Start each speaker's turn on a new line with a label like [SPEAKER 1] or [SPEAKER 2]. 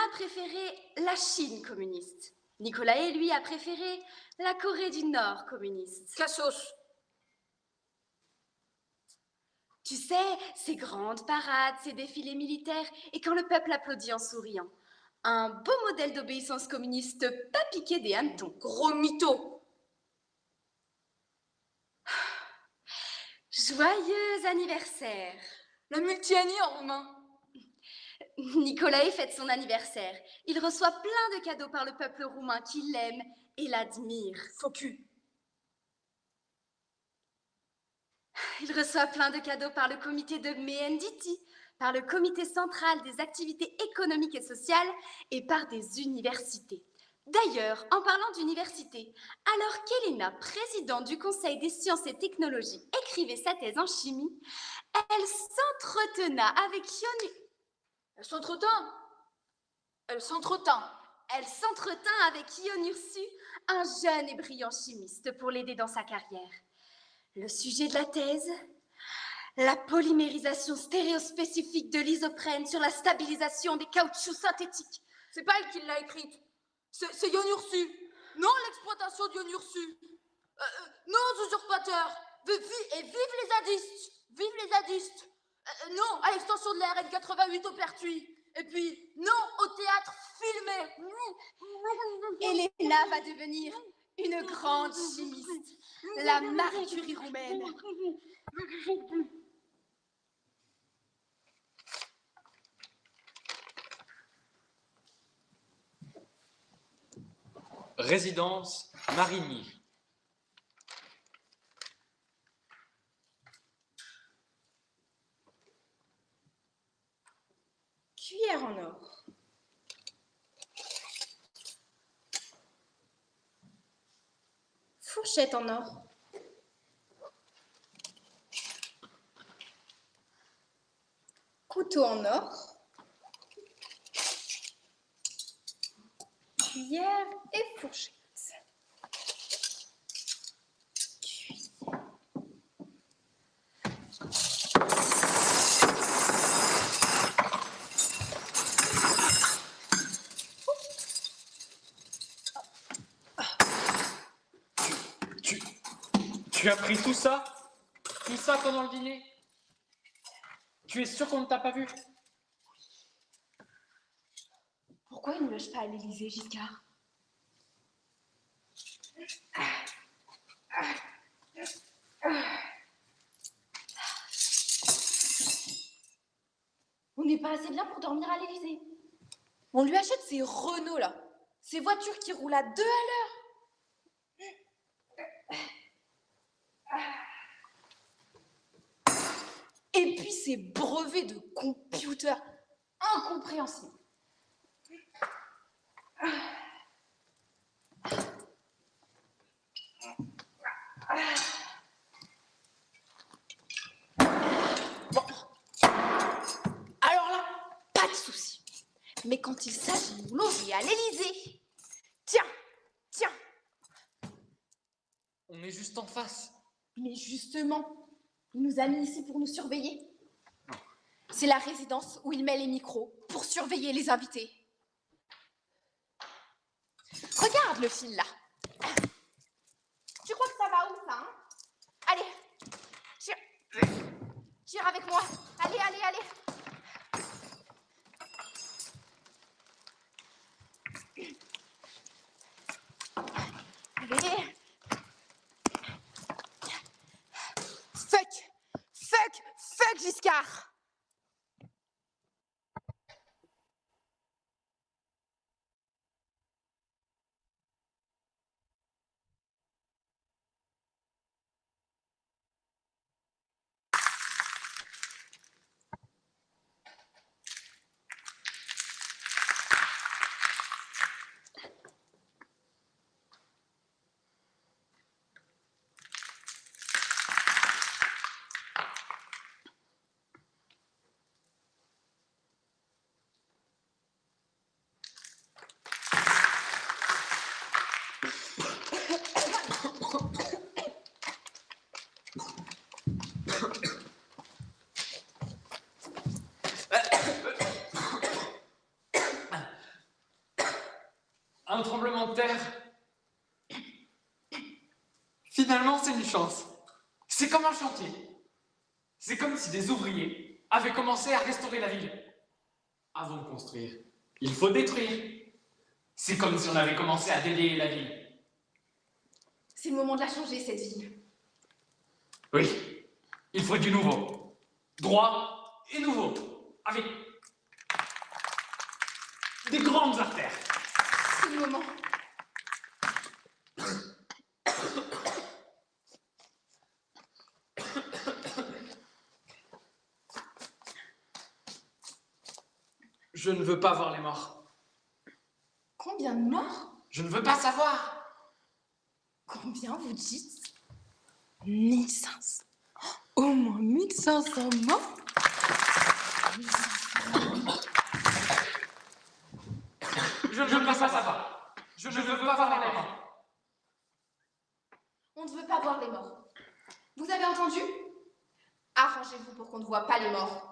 [SPEAKER 1] a préféré la Chine communiste. Nicolae, lui, a préféré la Corée du Nord communiste.
[SPEAKER 2] Cassos.
[SPEAKER 1] Tu sais, ces grandes parades, ces défilés militaires, et quand le peuple applaudit en souriant. Un beau modèle d'obéissance communiste pas piqué des hannetons.
[SPEAKER 2] Gros mytho.
[SPEAKER 1] Joyeux anniversaire.
[SPEAKER 2] La multi-année en roumain.
[SPEAKER 1] Nicolae fête son anniversaire. Il reçoit plein de cadeaux par le peuple roumain qui l'aime et l'admire.
[SPEAKER 2] Faux cul.
[SPEAKER 1] Il reçoit plein de cadeaux par le comité de Menditi, par le comité central des activités économiques et sociales et par des universités. D'ailleurs, en parlant d'université, alors qu'Elena, présidente du Conseil des sciences et technologies, écrivait sa thèse en chimie, elle s'entretena avec Ion...
[SPEAKER 2] Elle s'entretint. Elle s'entretint.
[SPEAKER 1] Elle s'entretint avec Ion Ursu, un jeune et brillant chimiste, pour l'aider dans sa carrière. Le sujet de la thèse, la polymérisation stéréospécifique de l'isoprène sur la stabilisation des caoutchoucs synthétiques.
[SPEAKER 2] C'est pas elle qui l'a écrite. C'est Ion Ursu. Non, l'exploitation d'Ion Ursu. Non, usurpateur. Et vive les zadistes. Vive les zadistes. Non, à l'extension de la RN 88 au Pertuis. Et puis, non, au théâtre filmé.
[SPEAKER 1] Elena va devenir une grande chimiste, la Marie Curie roumaine.
[SPEAKER 3] Résidence Marigny.
[SPEAKER 4] Cuillère en or. Fourchette en or. Couteau en or. Cuillère et fourchette.
[SPEAKER 3] Tu as pris tout ça? Tout ça pendant le dîner? Tu es sûr qu'on ne t'a pas vu?
[SPEAKER 1] Pourquoi il ne loge pas à l'Élysée, Giscard? On n'est pas assez bien pour dormir à l'Élysée.
[SPEAKER 4] On lui achète ces Renault là, ces voitures qui roulent à 2 à l'heure. Et puis ces brevets de computer incompréhensibles. Bon, alors là, pas de souci. Mais quand il s'agit de nous loger à l'Élysée, tiens,
[SPEAKER 3] On est juste en face.
[SPEAKER 4] mais justement, il nous a mis ici pour nous surveiller. C'est la résidence où il met les micros pour surveiller les invités. Regarde le fil là. Tu crois que ça va où ça, hein? Allez, tire avec moi. Allez. Allez. Fuck Giscard.
[SPEAKER 3] un tremblement de terre. Finalement, c'est une chance. C'est comme un chantier. C'est comme si des ouvriers avaient commencé à restaurer la ville. Avant de construire, il faut détruire. C'est comme si on avait commencé à déblayer la ville.
[SPEAKER 4] C'est le moment de la changer, cette ville.
[SPEAKER 3] Oui, il faut du nouveau. Droit et nouveau. Avec des grandes artères.
[SPEAKER 4] C'est le moment.
[SPEAKER 3] Je ne veux pas voir les morts.
[SPEAKER 4] Combien de morts?
[SPEAKER 3] Je ne veux pas savoir.
[SPEAKER 4] Combien vous dites?
[SPEAKER 2] 1500. Au moins 1500 morts.
[SPEAKER 3] Je ne veux pas savoir. Je ne veux pas voir les morts.
[SPEAKER 4] On ne veut pas voir les morts. Vous avez entendu? Arrangez-vous pour qu'on ne voit pas les morts.